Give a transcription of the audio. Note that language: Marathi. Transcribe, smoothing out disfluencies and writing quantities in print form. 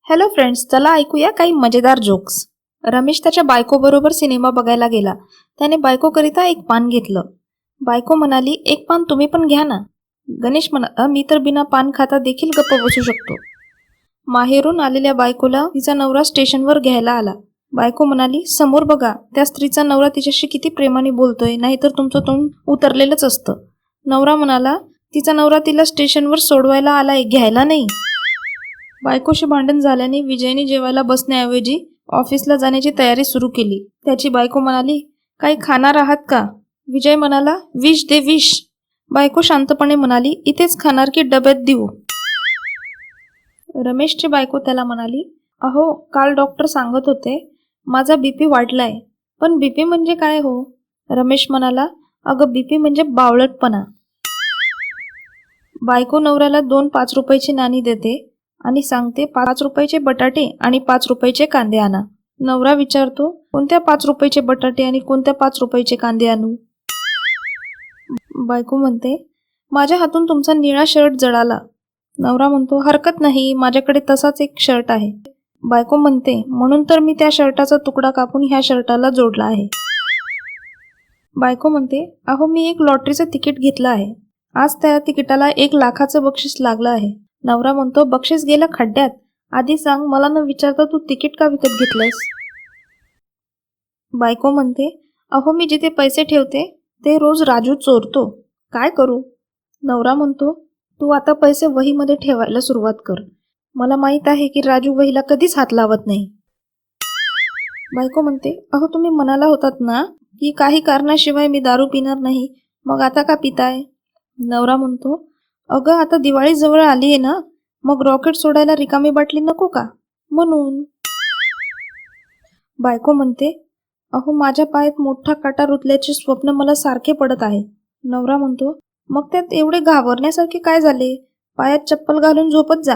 हॅलो फ्रेंड्स, चला ऐकूया काही मजेदार जोक्स. रमेश त्याच्या बायकोबरोबर सिनेमा बघायला गेला. त्याने बायकोकरिता एक पान घेतलं. बायको म्हणाली, एक पान तुम्ही पण घ्या ना. गणेश म्हणाला, मी तर बिना पान खाता देखील गप्प बसू शकतो. माहेरून आलेल्या बायकोला तिचा नवरा स्टेशनवर घ्यायला आला. बायको म्हणाली, समोर बघा, त्या स्त्रीचा नवरा तिच्याशी किती प्रेमाने बोलतोय, नाहीतर तुमचं तोंड उतरलेलंच असतं. नवरा म्हणाला, तिचा नवरा तिला स्टेशनवर सोडवायला आलाय, घ्यायला नाही. बायकोशी भांडण झाल्याने विजयने जेवायला बसण्याऐवजी ऑफिसला जाण्याची तयारी सुरू केली. त्याची बायको म्हणाली, काही खाणार आहात का? विजय म्हणाला, विष दे विष. बायको शांतपणे म्हणाली, इथेच खाणार की डब्यात देऊ? रमेशची बायको त्याला म्हणाली, अहो, काल डॉक्टर सांगत होते माझा बीपी वाढलाय. पण बीपी म्हणजे काय हो? रमेश म्हणाला, अगं बीपी म्हणजे बावळटपणा. बायको नवऱ्याला 2 5 रुपयाची नाणी देते आणि सांगते, 5 रुपयाचे बटाटे आणि 5 रुपयाचे कांदे आणा. नवरा विचारतो, कोणत्या 5 रुपयाचे बटाटे आणि कोणत्या 5 रुपयाचे कांदे आणू? बायको म्हणते, माझ्या हातून तुमचा निळा शर्ट जळाला. नवरा म्हणतो, हरकत नाही, माझ्याकडे तसाच एक शर्ट आहे. बायको म्हणते, म्हणून तर मी त्या शर्टाचा तुकडा कापून ह्या शर्टाला जोडला आहे. बायको म्हणते, अहो, मी एक लॉटरीचं तिकीट घेतलं आहे. आज त्या तिकिटाला 1 लाखाचं बक्षीस लागलं आहे. नवरा म्हणतो, बक्षीस गेलं खड्ड्यात. आधी सांग, मला न विचारता तू तिकीट का विकत घेतलंस? बायको म्हणते, अहो, मी जिथे पैसे ठेवते ते रोज राजू चोरतो. काय करू? नवरा म्हणतो, तू आता पैसे वहीमध्ये ठेवायला सुरुवात कर. मला माहित आहे की राजू वहीला कधीच हात लावत नाही. बायको म्हणते, अहो, तुम्ही म्हणाला होतात ना की काही कारणाशिवाय मी दारू पिणार नाही, मग आता का पिताय? नवरा म्हणतो, अगं, आता दिवाळी जवळ आली आहे ना, मग रॉकेट सोडायला रिकामी बाटली नको का, म्हणून. बायको म्हणते, अहो, माझ्या पायात मोठा काटा रुतल्याचे स्वप्न मला सारखे पडत आहे. नवरा म्हणतो, मग त्यात एवढे घाबरण्यासारखे काय झाले? पायात चप्पल घालून झोपत जा.